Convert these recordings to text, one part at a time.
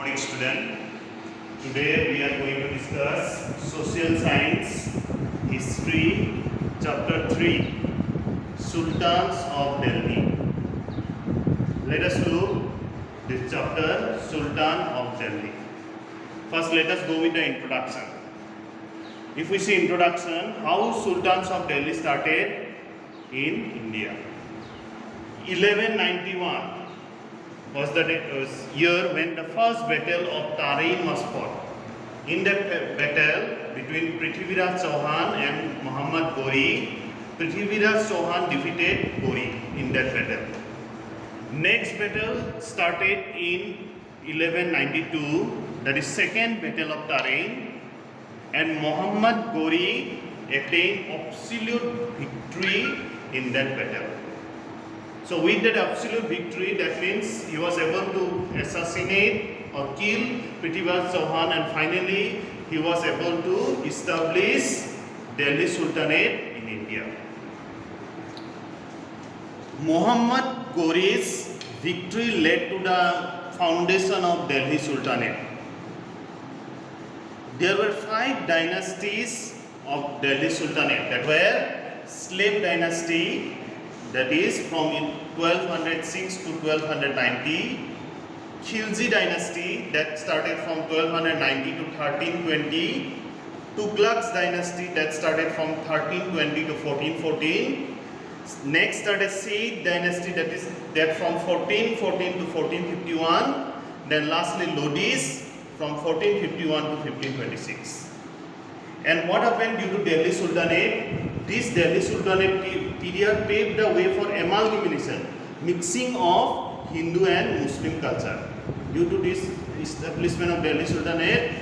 morning student. Today we are going to discuss social science, history, chapter 3, Sultans of Delhi. Let us look this chapter, Sultan of Delhi. First let us go with the introduction. If we see introduction, how Sultans of Delhi started in India. 1191 was the year when the first battle of Tarain was fought. In that battle between Prithviraj Chauhan and Muhammad Ghori, Prithviraj Chauhan defeated Ghori in that battle. Next battle started in 1192, that is second battle of Tarain, and Muhammad Ghori attained absolute victory in that battle. So with that absolute victory, that means he was able to assassinate or kill Prithviraj Chauhan, and finally he was able to establish Delhi Sultanate in India. Muhammad Ghori's victory led to the foundation of Delhi Sultanate. There were 5 dynasties of Delhi Sultanate that were slave dynasty, that is from 1206 to 1290, Khilji dynasty that started from 1290 to 1320, Tughlaq's dynasty that started from 1320 to 1414, next started Sayyid dynasty that from 1414 to 1451, then lastly Lodis from 1451 to 1526. And what happened due to Delhi Sultanate? This Delhi Sultanate period paved the way for amalgamation, mixing of Hindu and Muslim culture. Due to this establishment of Delhi Sultanate,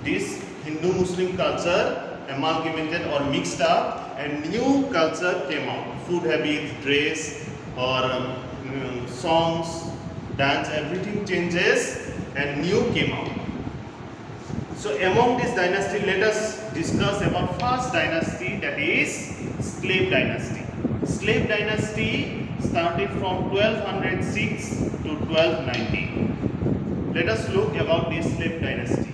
this Hindu-Muslim culture amalgamated or mixed up, and new culture came out. Food habits, dress, or songs, dance, everything changes and new came out. So among this dynasty, let us discuss about first dynasty, that is slave dynasty. Slave dynasty started from 1206 to 1290. Let us look about this slave dynasty.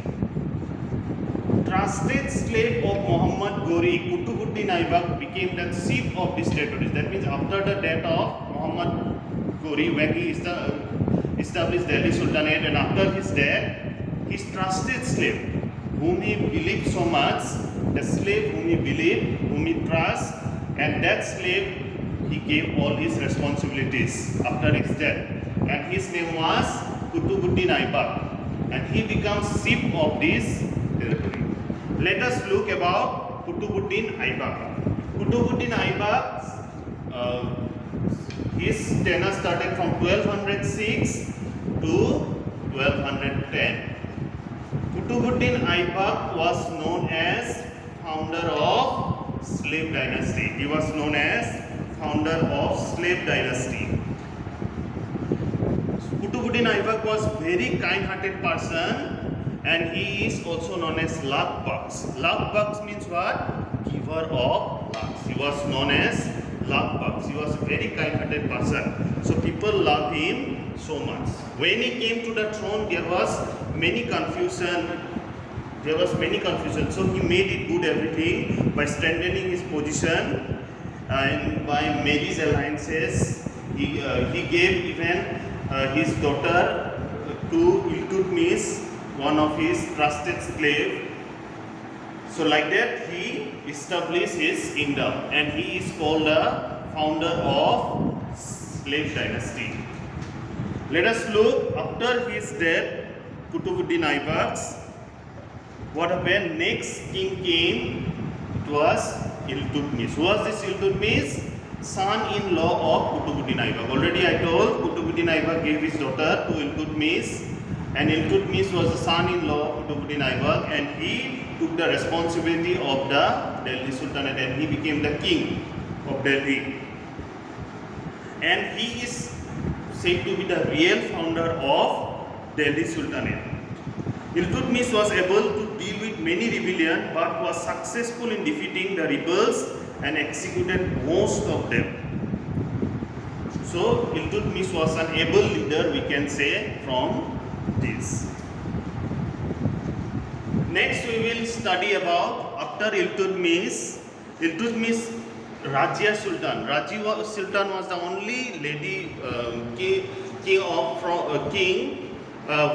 Trusted slave of Muhammad Ghori, Qutbuddin Aibak, became the chief of these territories. That means after the death of Muhammad Ghori, when he established Delhi Sultanate, and after his death, his trusted slave, whom he believed so much, the slave whom he believed, whom he trusts, and that slave he gave all his responsibilities after his death. And his name was Qutbuddin Aibak, and he becomes chief of this territory. Let us look about Qutbuddin Aibak. Qutbuddin Aibak, his tenure started from 1206 to 1210. Qutbuddin Aibak was known as founder of slave dynasty. He was known as founder of slave dynasty. Qutbuddin Aibak was very kind-hearted person, and he is also known as Luck Bucks. Luck Bucks means what? Giver of lucks. He was known as Luck Bucks. He was a very kind-hearted person. So people love him so much. When he came to the throne, there was many confusion. So he made it good everything by strengthening his position and by marriage alliances. He gave even his daughter to Iltutmish, one of his trusted slave. So like that he established his kingdom, and he is called the founder of slave dynasty. Let us look after his death, Qutbuddin Aibak. What happened? Next king came, it was Iltutmish. Who was this Iltutmish? Son-in-law of Qutbuddin Aibak. Already I told Qutbuddin Aibak gave his daughter to Iltutmish, and Iltutmish was the son-in-law of Qutbuddin Aibak, and he took the responsibility of the Delhi Sultanate, and he became the king of Delhi. And he is said to be the real founder of Delhi Sultanate. Iltutmish was able to deal with many rebellions, but was successful in defeating the rebels and executed most of them. So Iltutmish was an able leader, we can say, from this. will study about after Iltutmish. Iltutmish Rajia Sultan. Rajia Sultan was the only lady king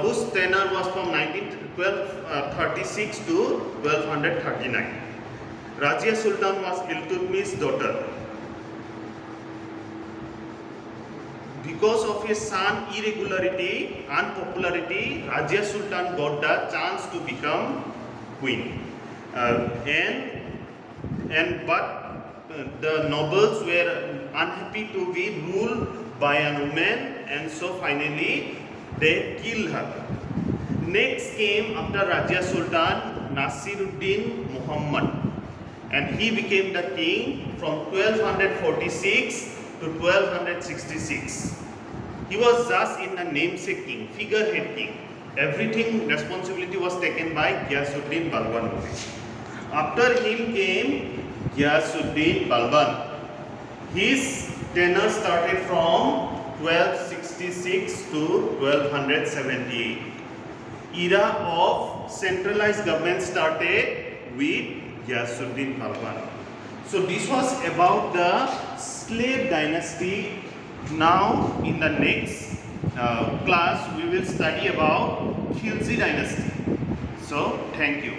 whose tenure was from 1236 to 1239. Rajia Sultan was Iltutmish's daughter. Because of his son's irregularity and popularity, Rajia Sultan got the chance to become queen. But the nobles were unhappy to be ruled by a woman, and so finally they killed her. Next came after Rajia Sultan Nasiruddin Muhammad, and he became the king from 1246 to 1266. He was just in a namesake king, figurehead king. Everything responsibility was taken by Ghiyasuddin Balban. After him came Ghiyasuddin Balban. His tenure started from 1266 to 1278. Era of centralized government started with Ghiyasuddin Balban. So this was about the slave dynasty. Now in the next class we will study about Khilji dynasty. So thank you.